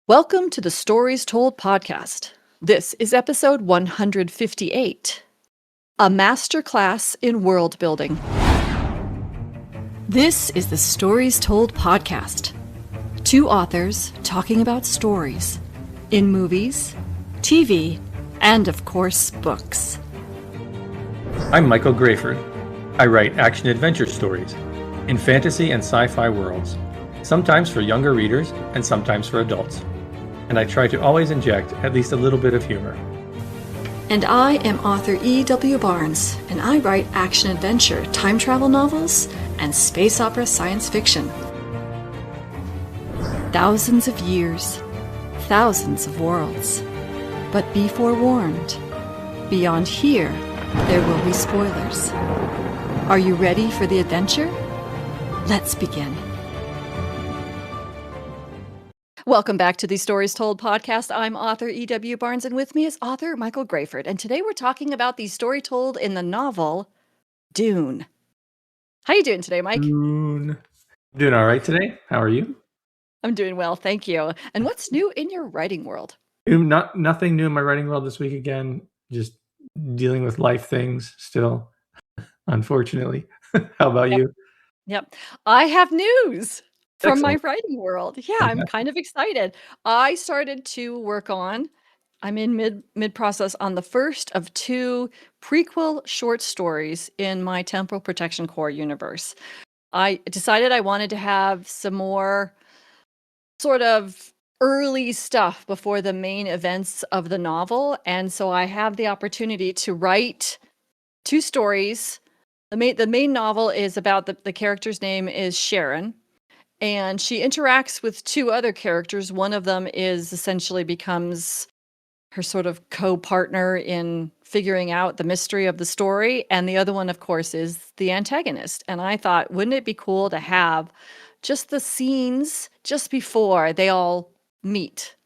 Welcome to the Stories Told podcast. This is episode 158, a masterclass in world building. This is the Stories Told podcast. Two authors talking about stories in movies, TV, and of course, books. I'm Michael Grayford. I write action-adventure stories in fantasy and sci-fi worlds, sometimes for younger readers and sometimes for adults. And I try to always inject at least a little bit of humor. And I am author E.W. Barnes, and I write action-adventure, time travel novels, and space opera science fiction. Thousands of years, thousands of worlds. But be forewarned, beyond here, there will be spoilers. Are you ready for the adventure? Let's begin. Welcome back to the Stories Told podcast. I'm author E.W. Barnes, and with me is author Michael Grayford. And today we're talking about the story told in the novel Dune. How you doing today, Mike? Dune. I'm doing all right today. How are you? I'm doing well, thank you. And what's new in your writing world? Nothing new in my writing world this week again. Just dealing with life things still, unfortunately. How about you? Yep. I have news from my Excellent. writing world. Yeah, I'm kind of excited. I started to work on, I'm in mid process on the first of two prequel short stories in my Temporal Protection Corps universe. I decided I wanted to have some more sort of early stuff before the main events of the novel, and so I have the opportunity to write two stories. The main novel is about the character's name is Sharon, and she interacts with two other characters. One of them is essentially becomes her sort of co-partner in figuring out the mystery of the story, and the other one, of course, is the antagonist. And I thought, wouldn't it be cool to have just the scenes just before they all meet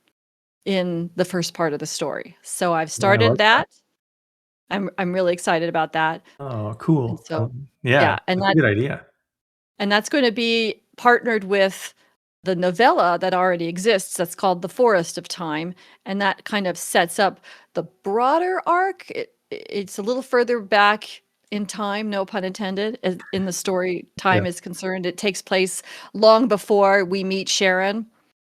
in the first part of the story? So I've Yeah, I started like that. that. I'm really excited about that. Oh, And cool. so Yeah, yeah, and that's a good idea. that's going to be partnered with the novella that already exists that's called The Forest of Time, and that kind of sets up the broader arc. It's a little further back in time, no pun intended, in the story Yeah. time is concerned. It takes place long before we meet Sharon,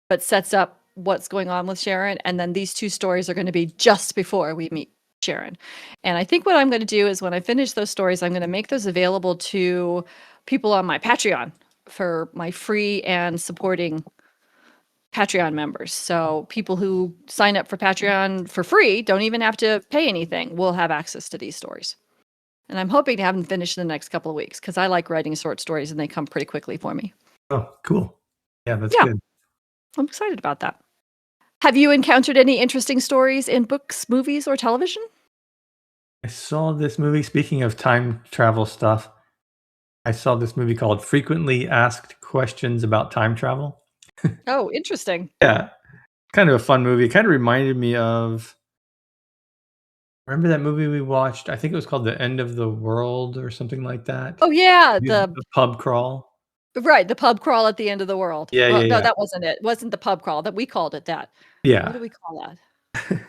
but sets up what's going on with Sharon, and then these two stories are going to be just before we meet Sharon. And I think what I'm going to do is when I finish those stories, I'm going to make those available to people on my Patreon for my free and supporting Patreon members. So people who sign up for Patreon for free don't even have to pay anything. Will have access to these stories. And I'm hoping to have them finished in the next couple of weeks because I like writing short stories and they come pretty quickly for me. Oh, cool. Yeah, that's Yeah, good. I'm excited about that. Have you encountered any interesting stories in books, movies, or television? I saw this movie, speaking of time travel stuff, I saw this movie called Frequently Asked Questions About Time Travel. Oh, interesting. Yeah, kind of a fun movie. It kind of reminded me of, remember that movie we watched? I think it was called The End of the World or something like that. Oh yeah, The pub crawl. the pub crawl at the end of the world. Yeah, Well, yeah, no, yeah. that wasn't it. It wasn't the pub crawl. That we called it that. What Yeah. do we call that?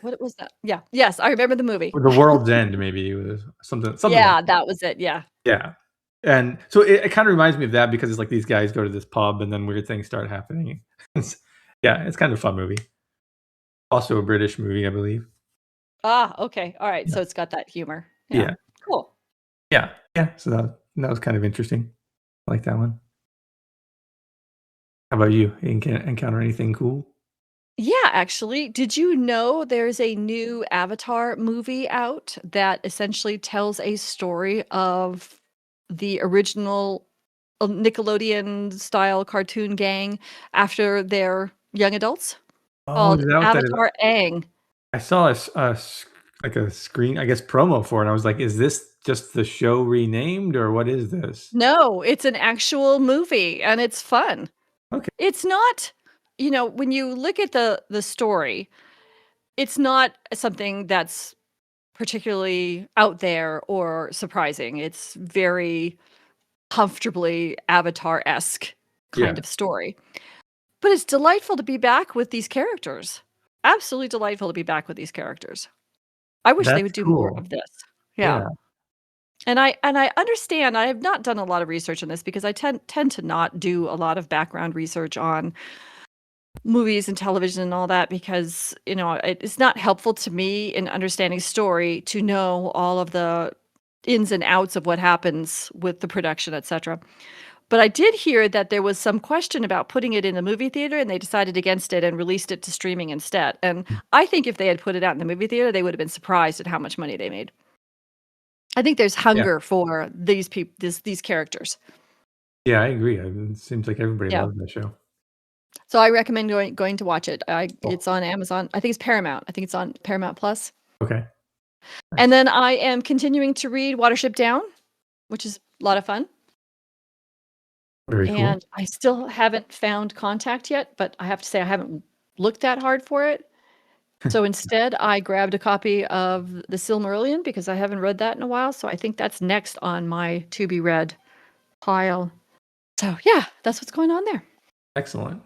What was that? Yeah. Yes, I remember the movie. Or The World's End, maybe it was something like Yeah, that. that was it. Yeah. Yeah. And so it kinda reminds me of that because it's like these guys go to this pub and then weird things start happening. It's yeah, it's kind of a fun movie. Also a British movie, I believe. Ah, okay. All right. Yeah. So it's got that humor. Yeah. Yeah. Cool. Yeah. Yeah. So that was kind of interesting. I like that one. How about you? Encounter anything cool? Yeah, actually, did you know there's a new Avatar movie out that essentially tells a story of the original Nickelodeon style cartoon gang after they're young adults Oh, is called that what that is? Avatar Aang? I saw like a screen, I guess, promo for it, and I was like, "Is this just the show renamed, or what is this?" No, it's an actual movie and it's fun. Okay. It's not, when you look at the story, it's not something that's particularly out there or surprising. It's very comfortably Avatar-esque kind Yeah. of story. But it's delightful to be back with these characters. Absolutely delightful to be back with these characters. I wish they That's would do more cool. of this. Yeah. Yeah. And I understand, I have not done a lot of research on this because I tend to not do a lot of background research on movies and television and all that because, it's not helpful to me in understanding story to know all of the ins and outs of what happens with the production, etcetera. But I did hear that there was some question about putting it in the movie theater, and they decided against it and released it to streaming instead, and I think if they had put it out in the movie theater, they would have been surprised at how much money they made. I think there's Yeah. hunger for these characters. Yeah, I agree. It seems like everybody Yeah. loves that show. So I recommend going to watch it. Cool. It's on Amazon. I think it's Paramount. I think it's on Paramount Plus. Okay. And Nice. then I am continuing to read Watership Down, which is a lot of fun. Very cool. And I still haven't found Contact yet, but I have to say I haven't looked that hard for it. So instead, I grabbed a copy of The Silmarillion because I haven't read that in a while. So I think that's next on my to be read pile. So yeah, that's what's going on there. Excellent.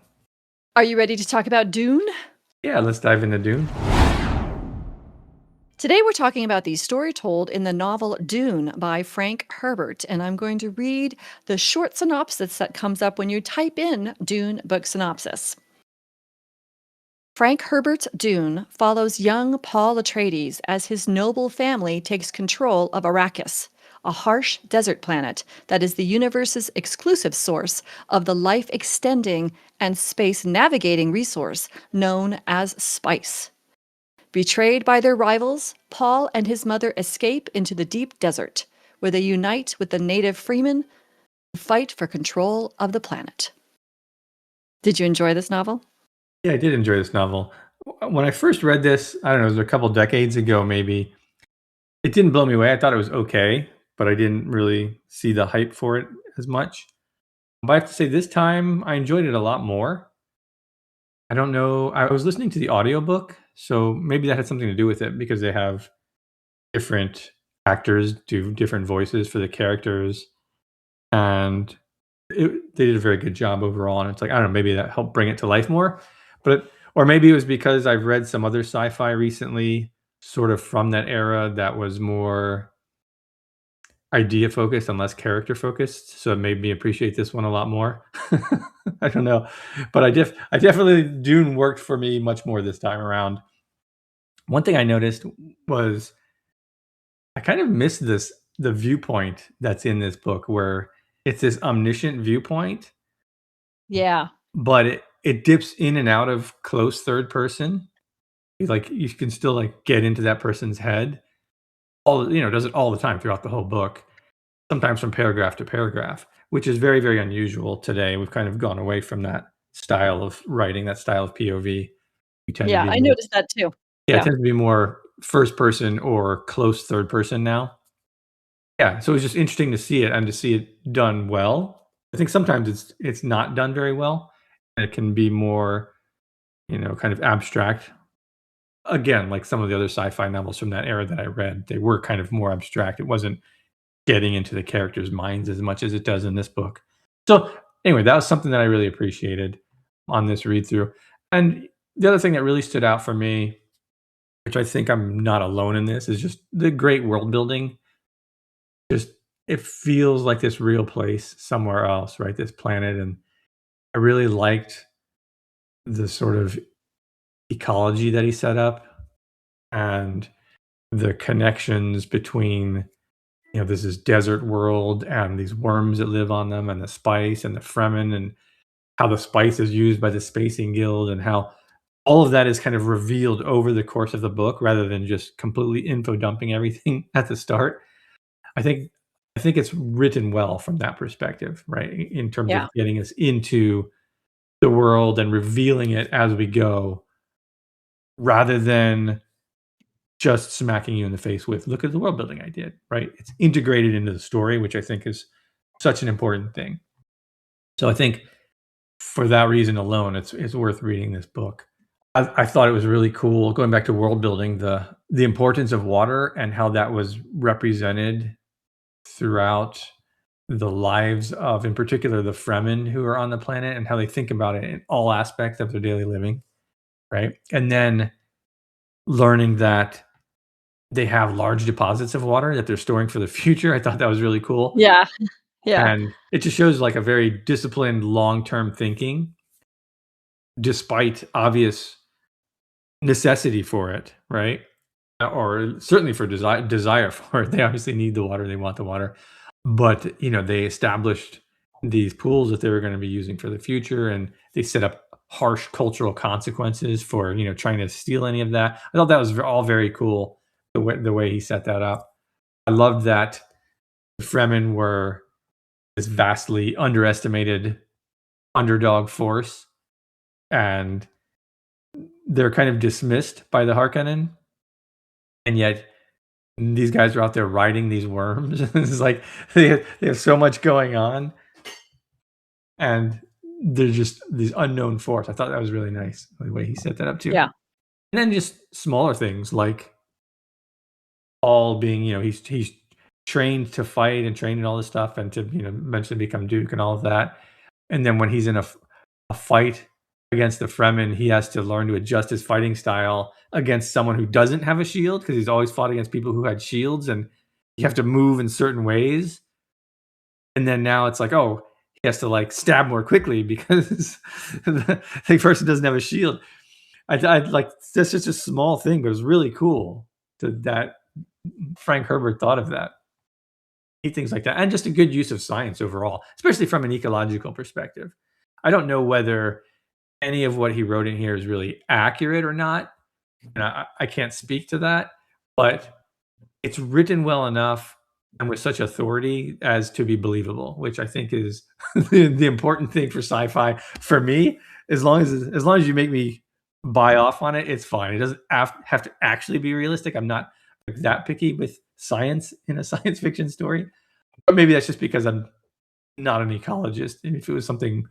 Are you ready to talk about Dune? Yeah, let's dive into Dune. Today we're talking about the story told in the novel Dune by Frank Herbert, and I'm going to read the short synopsis that comes up when you type in Dune book synopsis. Frank Herbert's Dune follows young Paul Atreides as his noble family takes control of Arrakis, a harsh desert planet that is the universe's exclusive source of the life-extending and space-navigating resource known as spice. Betrayed by their rivals, Paul and his mother escape into the deep desert, where they unite with the native freemen to fight for control of the planet. Did you enjoy this novel? Yeah, I did enjoy this novel. When I first read this, I don't know, it was a couple decades ago maybe. It didn't blow me away. I thought it was okay, but I didn't really see the hype for it as much. But I have to say this time I enjoyed it a lot more. I don't know. I was listening to the audiobook, so maybe that had something to do with it because they have different actors do different voices for the characters, and they did a very good job overall. And it's like I don't know, maybe that helped bring it to life more, or maybe it was because I've read some other sci-fi recently, sort of from that era that was more idea focused and less character focused, so it made me appreciate this one a lot more. I don't know, but I definitely Dune worked for me much more this time around. One thing I noticed was I kind of missed the viewpoint that's in this book where it's this omniscient viewpoint, Yeah. but it dips in and out of close third person. Like you can still like get into that person's head. Does it all the time throughout the whole book. Sometimes from paragraph to paragraph, which is very, very unusual today. We've kind of gone away from that style of writing, that style of POV. We tend to Yeah, be I more noticed that too. yeah, it Yeah. tends to be more first person or close third person now. Yeah, so it's just interesting to see it and to see it done well. I think sometimes it's not done very well, and it can be more, kind of abstract. Again, like some of the other sci-fi novels from that era that I read, they were kind of more abstract. It wasn't getting into the characters' minds as much as it does in this book. So, anyway, that was something that I really appreciated on this read through. And the other thing that really stood out for me, which I think I'm not alone in this, is just the great world building. Just it feels like this real place somewhere else, right? This planet. And I really liked the sort of ecology that he set up and the connections between there's this desert world and these worms that live on them and the spice and the Fremen and how the spice is used by the Spacing Guild and how all of that is kind of revealed over the course of the book rather than just completely info dumping everything at the start. I think I think it's written well from that perspective, right? In terms Yeah. of getting us into the world and revealing it as we go rather than just smacking you in the face with look at the world building I did, right? It's integrated into the story, which I think is such an important thing. So I think for that reason alone, it's worth reading this book. I thought it was really cool going back to world building, the importance of water and how that was represented throughout. the lives of, in particular, the Fremen who are on the planet and how they think about it in all aspects of their daily living, right? And then learning that they have large deposits of water that they're storing for the future. I thought that was really cool. Yeah. Yeah. And it just shows like a very disciplined long-term thinking despite obvious necessity for it, right? Or certainly for desire for it. They obviously need the water, they want the water. But, they established these pools that they were gonna be using for the future, and they set up harsh cultural consequences for, trying to steal any of that. I thought that was all very cool, the way he set that up. I loved that the Fremen were this vastly underestimated underdog force, and they're kind of dismissed by the Harkonnen, and yet these guys are out there riding these worms. It's like they have so much going on, and they're just these unknown force. I thought that was really nice the way he set that up too. Yeah. And then just smaller things like Paul being, he's trained to fight and trained in all this stuff and to eventually become Duke and all of that. And then when he's in a fight against the Fremen, he has to learn to adjust his fighting style against someone who doesn't have a shield because he's always fought against people who had shields, and you have to move in certain ways. And then now it's like, oh, he has to like stab more quickly because the person doesn't have a shield. I like that's just a small thing, but it was really cool that Frank Herbert thought of that. Things like that, and just a good use of science overall, especially from an ecological perspective. I don't know whether any of what he wrote in here is really accurate or not, and I can't speak to that, but it's written well enough and with such authority as to be believable, which I think is the important thing for sci-fi for me. As long as you make me buy off on it, it's fine. It doesn't have to actually be realistic. I'm not that picky with science in a science fiction story, but maybe that's just because I'm not an ecologist. And if it was something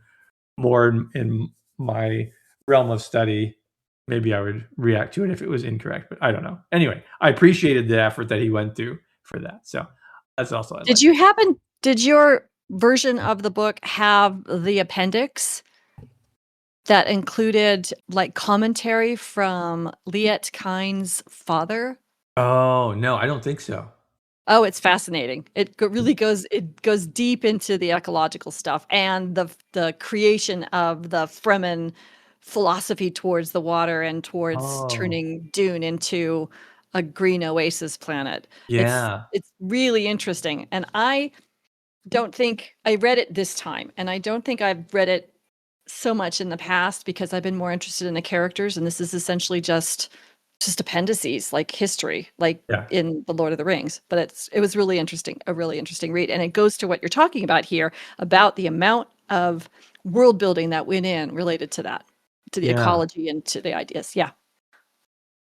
more in my realm of study, maybe I would react to it if it was incorrect, but I don't know. Anyway, I appreciated the effort that he went through for that. So that's also I like. Did your version of the book have the appendix that included, like, commentary from Liet Kynes' father? Oh, no, I don't think so. Oh, it's fascinating. It goes deep into the ecological stuff and the creation of the Fremen philosophy towards the water and towards Oh, turning Dune into a green oasis planet. yeah, It's really interesting, and I don't think I read it this time, and I don't think I've read it so much in the past because I've been more interested in the characters, and this is essentially just appendices, like history, like yeah, in The Lord of the Rings. But it was really interesting, a really interesting read, and it goes to what you're talking about here about the amount of world building that went in related to that, to the yeah. ecology and to the ideas. Yeah.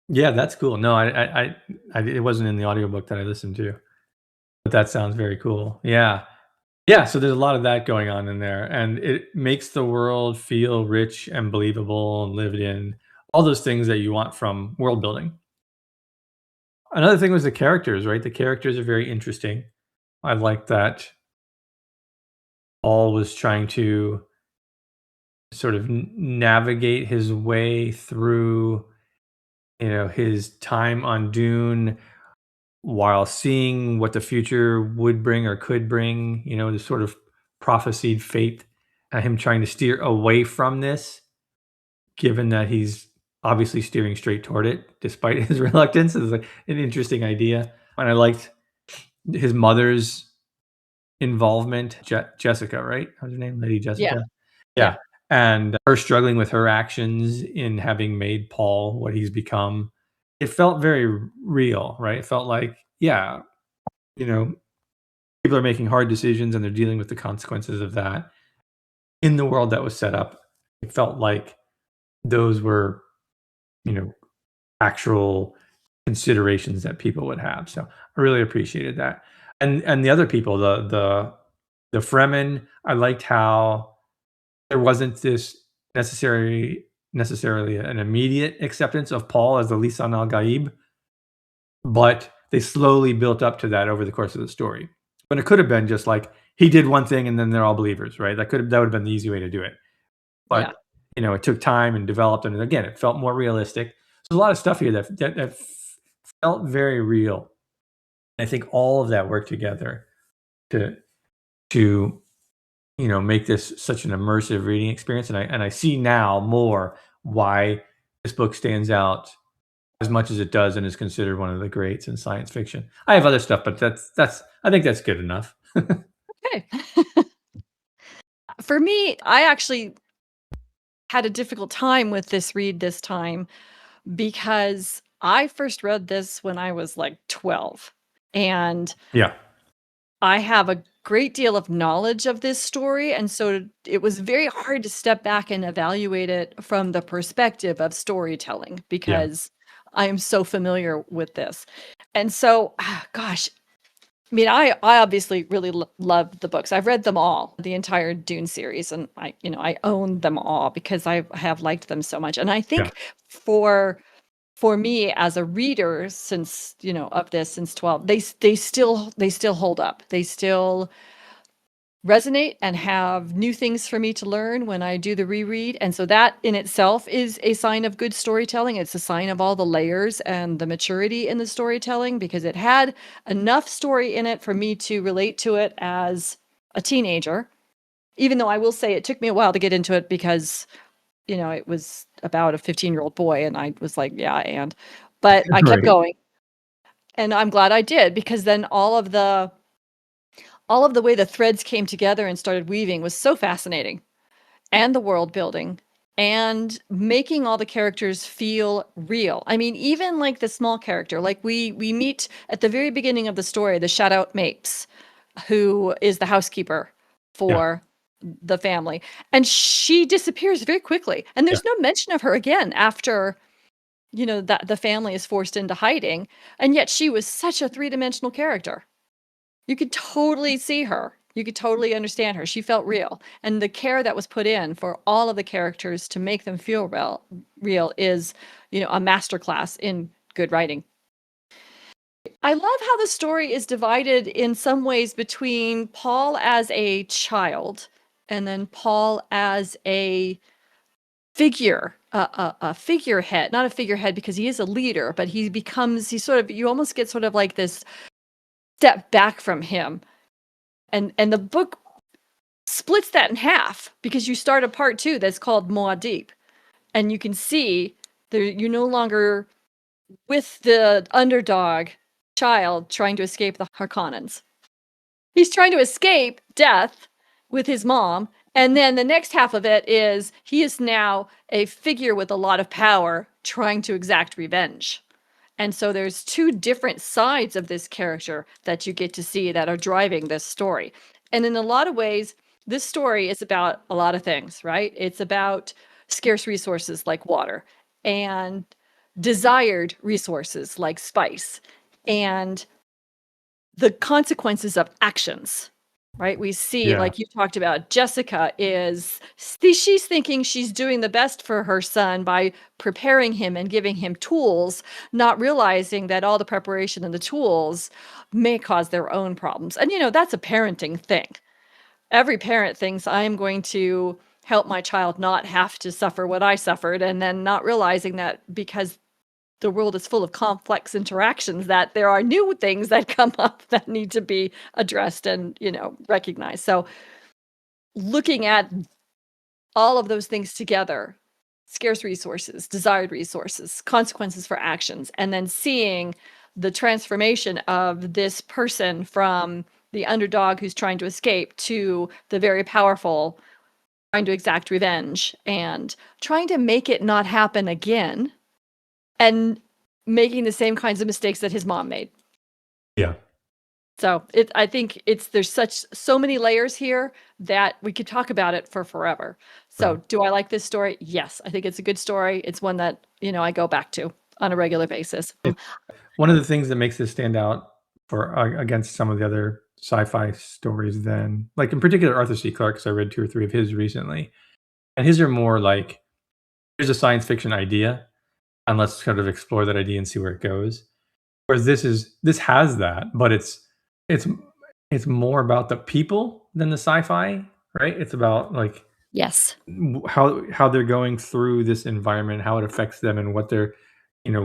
Yeah, that's cool. No, I it wasn't in the audiobook that I listened to, but that sounds very cool. Yeah. Yeah, so there's a lot of that going on in there, and it makes the world feel rich and believable and lived in, all those things that you want from world building. Another thing was the characters, right? The characters are very interesting. I like that Paul was trying to sort of navigate his way through, his time on Dune while seeing what the future would bring or could bring, the sort of prophesied fate, him trying to steer away from this, given that he's obviously steering straight toward it despite his reluctance. It's like an interesting idea. And I liked his mother's involvement, Jessica, right? How's her name? Lady Yeah. Jessica. Yeah. Yeah. And her struggling with her actions in having made Paul what he's become. It felt very real, right? It felt like, yeah, you know, people are making hard decisions and they're dealing with the consequences of that in the world that was set up. It felt like those were, you know, actual considerations that people would have. So I really appreciated that. And the other people, the Fremen, I liked how there wasn't this necessarily an immediate acceptance of Paul as the Lisan al Gaib, but they slowly built up to that over the course of the story. But it could have been just like he did one thing and then they're all believers, right? That would have been the easy way to do it. Yeah. But, it took time and developed, and again, it felt more realistic. There's a lot of stuff here that felt very real. I think all of that worked together to to make this such an immersive reading experience, and I see now more why this book stands out as much as it does and is considered one of the greats in science fiction. I have other stuff, but that's I think that's good enough. Okay. For me, I actually had a difficult time with this read this time because I first read this when I was like 12. And Yeah, I have a great deal of knowledge of this story. And so it was very hard to step back and evaluate it from the perspective of storytelling yeah, because I am so familiar with this. And so, gosh, I mean, I obviously really love the books. I've read them all, the entire Dune series, and I own them all because I have liked them so much. And I yeah, think for me as a reader since, of this since 12, they still hold up. They still resonate and have new things for me to learn when I do the reread. And so that in itself is a sign of good storytelling. It's a sign of all the layers and the maturity in the storytelling because it had enough story in it for me to relate to it as a teenager. Even though I will say it took me a while to get into it because, it was about a 15-year-old boy and I was like, yeah, but I kept right. going. And I'm glad I did because then all of the way the threads came together and started weaving was so fascinating, and the world building and making all the characters feel real. I mean, even like the small character, like we meet at the very beginning of the story, the Shadow Mapes, who is the housekeeper Yeah, for the family, and she disappears very quickly, and yeah, there's no mention of her again after that the family is forced into hiding, and yet she was such a three-dimensional character. You could totally see her. You could totally understand her. She felt real. And the care that was put in for all of the characters to make them feel real is, a masterclass in good writing. I love how the story is divided in some ways between Paul as a child and then Paul as a figure, a figurehead, not a figurehead because he is a leader, but you almost get sort of like this step back from him. And the book splits that in half because you start a part two that's called Muad'Dib, and you can see you're no longer with the underdog child trying to escape the Harkonnens. He's trying to escape death with his mom, and then the next half of it is he is now a figure with a lot of power trying to exact revenge. And so there's two different sides of this character that you get to see that are driving this story. And in a lot of ways, this story is about a lot of things, right? It's about scarce resources like water and desired resources like spice and the consequences of actions, right? We see, yeah, like you talked about, Jessica she's thinking she's doing the best for her son by preparing him and giving him tools, not realizing that all the preparation and the tools may cause their own problems. And, that's a parenting thing. Every parent thinks I am going to help my child not have to suffer what I suffered, and then not realizing that because the world is full of complex interactions that there are new things that come up that need to be addressed and recognized. So looking at all of those things together, scarce resources, desired resources, consequences for actions, and then seeing the transformation of this person from the underdog who's trying to escape to the very powerful trying to exact revenge and trying to make it not happen again and making the same kinds of mistakes that his mom made. yeah, So I think there's so many layers here that we could talk about it for forever. So right. do I like this story? Yes, I think it's a good story. It's one that, I go back to on a regular basis. One of the things that makes this stand out against some of the other sci-fi stories then, like in particular Arthur C. Clarke, 'cause I read 2 or 3 of his recently, and his are more like, here's a science fiction idea, and let's kind of explore that idea and see where it goes. Whereas this has that, but it's it's more about the people than the sci-fi, right? It's about like Yes. how they're going through this environment, how it affects them, and what their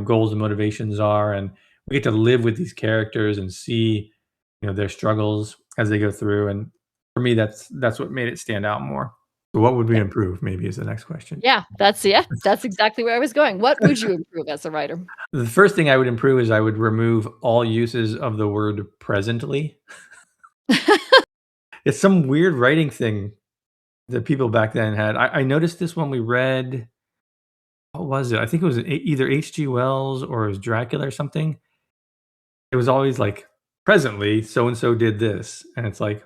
goals and motivations are, and we get to live with these characters and see their struggles as they go through. And for me, that's what made it stand out more. So what would we Yeah. improve? Maybe is the next question. That's exactly where I was going. What would you improve as a writer? The first thing I would improve is I would remove all uses of the word presently. It's some weird writing thing that people back then had. I noticed this when we read, what was it? I think it was either H.G. Wells or it was Dracula or something. It was always like, presently, so and so did this. And it's like,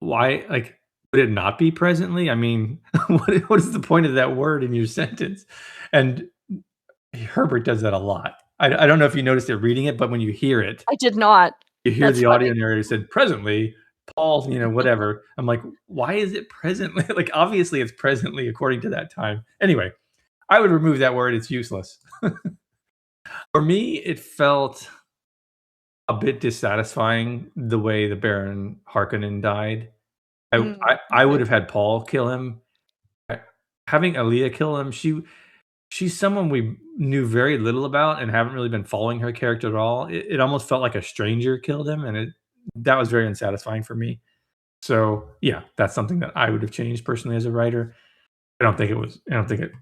why? Like, would it not be presently? I mean, what is the point of that word in your sentence? And Herbert does that a lot. I don't know if you noticed it reading it, but when you hear it, I did not. you hear That's the audio funny. narrator said, presently, Paul, whatever. I'm like, why is it presently? Like, obviously, it's presently according to that time. Anyway, I would remove that word. It's useless. For me, it felt a bit dissatisfying the way the Baron Harkonnen died. I would Okay. have had Paul kill him. I Having Aaliyah kill him, she's someone we knew very little about and haven't really been following her character at all. It almost felt like a stranger killed him, and that was very unsatisfying for me. So, yeah, that's something that I would have changed personally as a writer. I don't think it,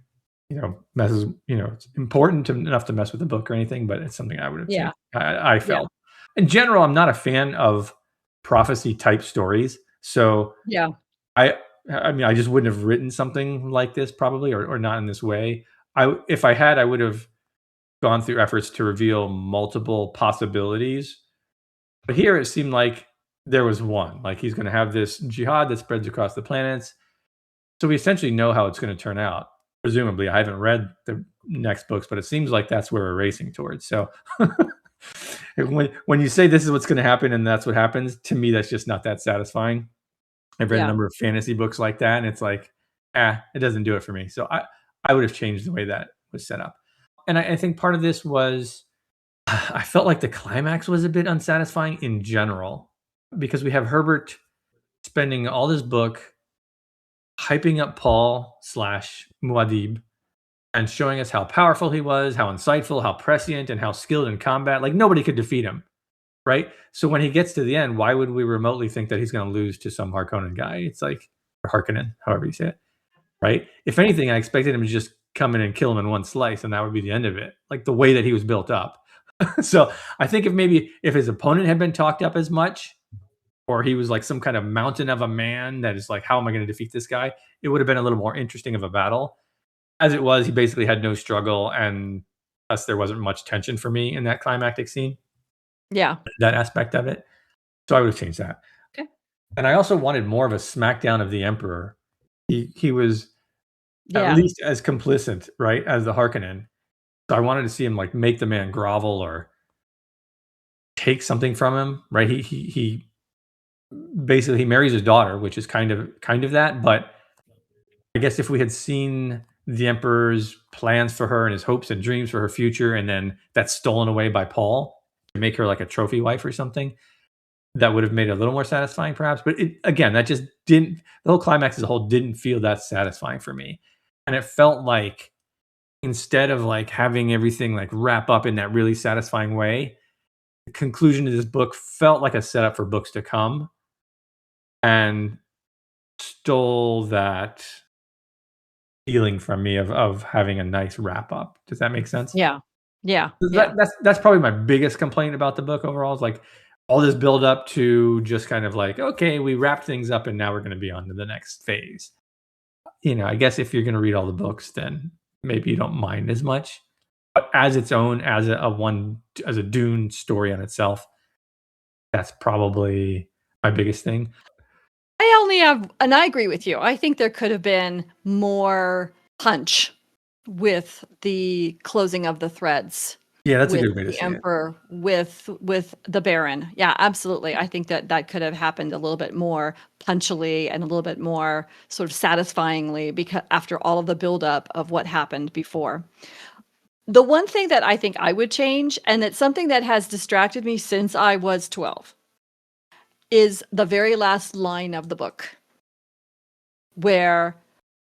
messes, it's important enough to mess with the book or anything, but it's something I would have Yeah, changed. I yeah, felt. In general, I'm not a fan of prophecy type stories. So yeah, I I mean, I just wouldn't have written something like this probably, or not in this way. If I had, I would have gone through efforts to reveal multiple possibilities. But here it seemed like there was one. Like he's going to have this jihad that spreads across the planets. So we essentially know how it's going to turn out. Presumably, I haven't read the next books, but it seems like that's where we're racing towards. So when you say this is what's going to happen and that's what happens, to me, that's just not that satisfying. I've read a yeah, number of fantasy books like that, and it's like, it doesn't do it for me. So I would have changed the way that was set up. And I think part of this was I felt like the climax was a bit unsatisfying in general because we have Herbert spending all this book hyping up Paul slash Muad'Dib and showing us how powerful he was, how insightful, how prescient, and how skilled in combat. Like nobody could defeat him, right? So when he gets to the end, why would we remotely think that he's going to lose to some Harkonnen guy? It's like, or Harkonnen, however you say it, right? If anything, I expected him to just come in and kill him in one slice, and that would be the end of it. Like the way that he was built up. So I think if his opponent had been talked up as much, or he was like some kind of mountain of a man that is like, how am I going to defeat this guy? It would have been a little more interesting of a battle. As it was, he basically had no struggle, and thus there wasn't much tension for me in that climactic scene, yeah. that aspect of it. So I would have changed that. Okay. And I also wanted more of a smackdown of the Emperor. He was at Yeah, least as complicit, right, as the Harkonnen. So I wanted to see him like make the man grovel or take something from him, right? He basically he marries his daughter, which is kind of that. But I guess if we had seen the Emperor's plans for her and his hopes and dreams for her future, and then that's stolen away by Paul to make her like a trophy wife or something, that would have made it a little more satisfying, perhaps. But again, that just didn't. The whole climax as a whole didn't feel that satisfying for me, and it felt like instead of like having everything like wrap up in that really satisfying way, the conclusion to this book felt like a setup for books to come, and stole that feeling from me of having a nice wrap up. Does that make sense? yeah, yeah, yeah, That's probably my biggest complaint about the book overall is like all this build up to just kind of like, okay, we wrapped things up and now we're going to be on to the next phase. I guess if you're going to read all the books, then maybe you don't mind as much. But as its own, as a Dune story on itself, that's probably my biggest thing. I only have and I agree with you. I think there could have been more punch with the closing of the threads Yeah, that's a with good way to the say it. emperor, with the baron. Yeah, absolutely. I think that that could have happened a little bit more punchily and a little bit more sort of satisfyingly because after all of the buildup of what happened before. The one thing that I think I would change, and it's something that has distracted me since I was 12, is the very last line of the book, where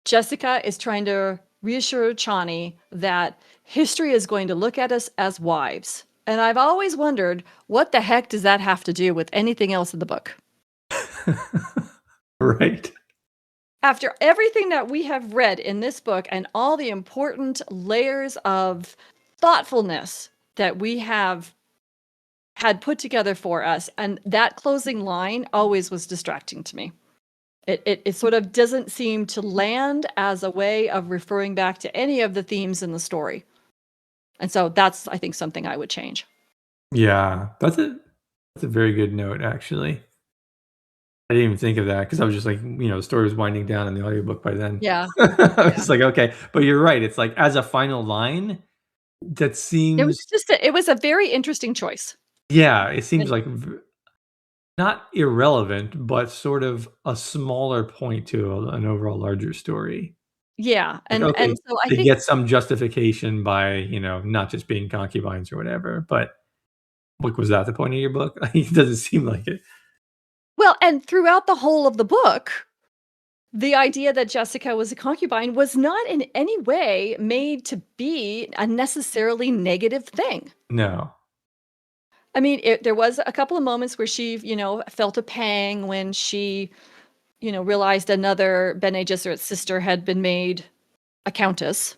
Jessica is trying to reassure Chani that history is going to look at us as wives. And I've always wondered, what the heck does that have to do with anything else in the book? Right. After everything that we have read in this book and all the important layers of thoughtfulness that we have had put together for us, and that closing line always was distracting to me. It sort of doesn't seem to land as a way of referring back to any of the themes in the story. And so that's, I think, something I would change. Yeah, that's a very good note, actually. I didn't even think of that because I was just like, the story was winding down in the audiobook by then. Yeah, I yeah. was like, "Okay." But you're right, it's like, as a final line, that seems It was a very interesting choice. yeah, it seems And like not irrelevant, but sort of a smaller point to an overall larger story. yeah, Like, and okay, so I they think, get some justification by, not just being concubines or whatever, but, like, was that the point of your book? It doesn't seem like it. well, and throughout the whole of the book, the idea that Jessica was a concubine was not in any way made to be a necessarily negative thing. No. I mean, there was a couple of moments where she, felt a pang when she, realized another Bene Gesserit sister had been made a countess,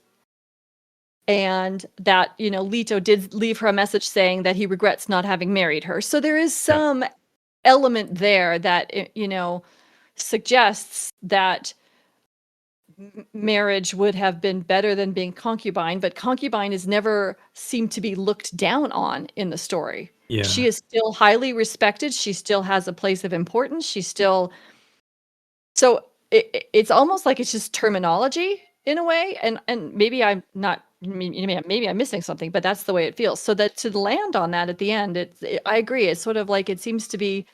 and that, Leto did leave her a message saying that he regrets not having married her. So there is Yeah. some element there that, suggests that marriage would have been better than being concubine, but concubine is never seemed to be looked down on in the story. She Yeah. is still highly respected, she still has a place of importance, she's still, so it's almost like it's just terminology in a way, and maybe I'm not, maybe I'm missing something, but that's the way it feels. So that to land on that at the end, I agree, it's sort of like it seems to be,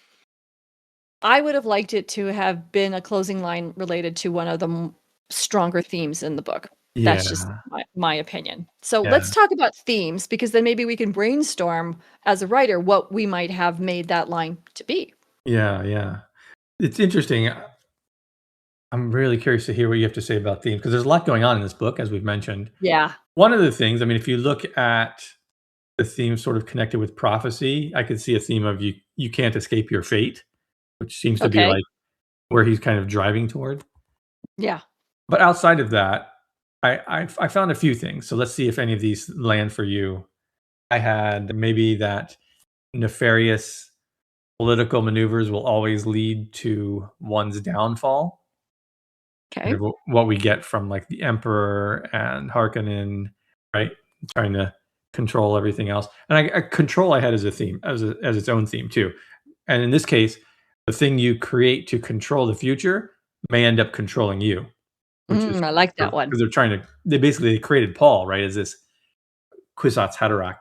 I would have liked it to have been a closing line related to one of the stronger themes in the book. That's just Yeah. my opinion. So Yeah. let's talk about themes, because then maybe we can brainstorm as a writer what we might have made that line to be. Yeah, yeah. It's interesting. I'm really curious to hear what you have to say about themes because there's a lot going on in this book, as we've mentioned. Yeah. One of the things, I mean, if you look at the theme sort of connected with prophecy, I could see a theme of you can't escape your fate, which seems to be Okay. like where he's kind of driving toward. Yeah. But outside of that, I found a few things. So let's see if any of these land for you. I had maybe that nefarious political maneuvers will always lead to one's downfall. Kind Okay. of what we get from, like, the Emperor and Harkonnen, right? Trying to control everything else. And control I had as a theme, as its own theme too. And in this case, the thing you create to control the future may end up controlling you, which is I like that one. because they basically created Paul, right, as this Kwisatz Haderach,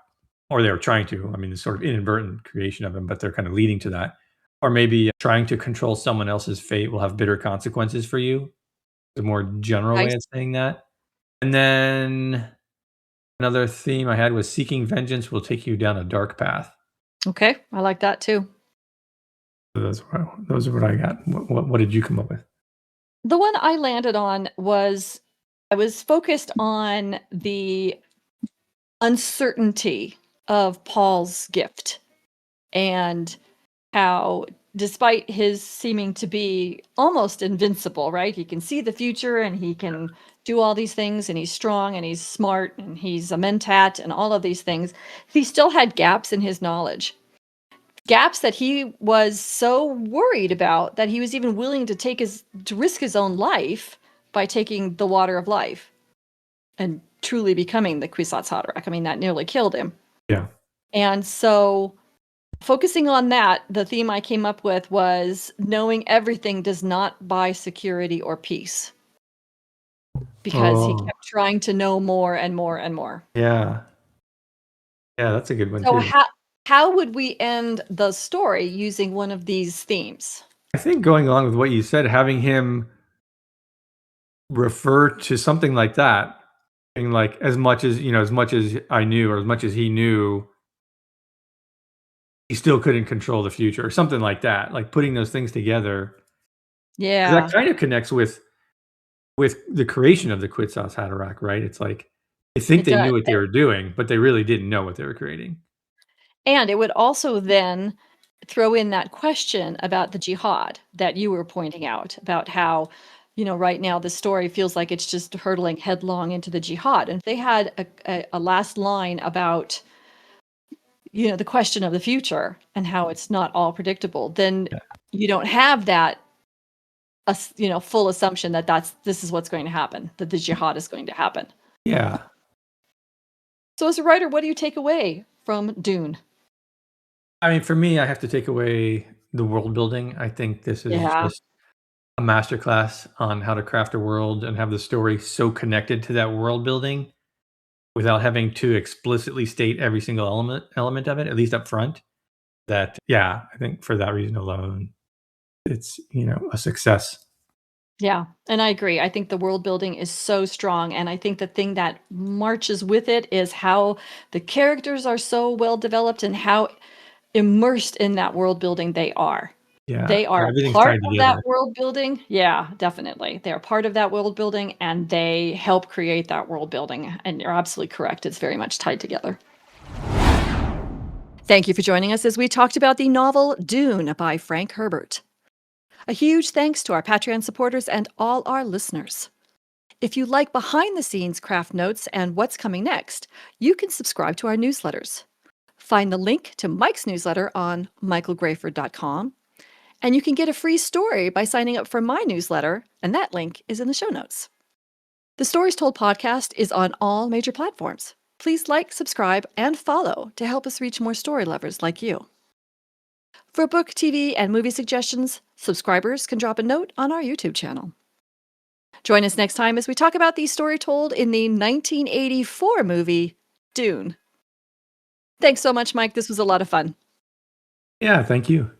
or they were trying to. I mean, it's sort of inadvertent creation of him, but they're kind of leading to that. Or maybe trying to control someone else's fate will have bitter consequences for you. The more general way Nice. of saying that. And then another theme I had was seeking vengeance will take you down a dark path. Okay. I like that too. So those are what I got. What did you come up with? The one I landed on was, I was focused on the uncertainty of Paul's gift, and how, despite his seeming to be almost invincible, right? He can see the future and he can do all these things, and he's strong and he's smart and he's a mentat and all of these things. He still had gaps in his knowledge. Gaps that he was so worried about that he was even willing to risk his own life by taking the water of life and truly becoming the Kwisatz Haderach. I mean, that nearly killed him. Yeah. And so, focusing on that, the theme I came up with was knowing everything does not buy security or peace, because he Oh, kept trying to know more and more and more. yeah. Yeah, that's a good one So too. how would we end the story using one of these themes? I think going along with what you said, having him refer to something like that, being like, as much as I knew, or as much as he knew, he still couldn't control the future or something like that, like putting those things together. 'Cause that Yeah, kind of connects with the creation of the Quetzal's Haderach, right? It's like they think it they does. knew what they were doing, but they really didn't know what they were creating. And it would also then throw in that question about the jihad that you were pointing out, about how, right now the story feels like it's just hurtling headlong into the jihad. And if they had a last line about, the question of the future and how it's not all predictable, then Yeah. you don't have that, full assumption that this is what's going to happen, that the jihad is going to happen. Yeah. So as a writer, what do you take away from Dune? I mean, for me, I have to take away the world building. I think this is Yeah. just a masterclass on how to craft a world and have the story so connected to that world building without having to explicitly state every single element of it, at least up front. That yeah, I think for that reason alone, it's, a success. Yeah, and I agree. I think the world building is so strong, and I think the thing that marches with it is how the characters are so well developed and how immersed in that world building they are. Yeah, They are everything's part tied of that together. world building. Yeah, definitely. They are part of that world building and they help create that world building. And you're absolutely correct. It's very much tied together. Thank you for joining us as we talked about the novel Dune by Frank Herbert. A huge thanks to our Patreon supporters and all our listeners. If you like behind the scenes craft notes and what's coming next, you can subscribe to our newsletters. Find the link to Mike's newsletter on michaelgrayford.com, and you can get a free story by signing up for my newsletter, and that link is in the show notes. The Stories Told podcast is on all major platforms. Please like, subscribe, and follow to help us reach more story lovers like you. For book, TV, and movie suggestions, subscribers can drop a note on our YouTube channel. Join us next time as we talk about the story told in the 1984 movie Dune. Thanks so much, Mike. This was a lot of fun. Yeah, thank you.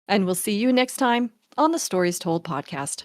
And we'll see you next time on the Stories Told podcast.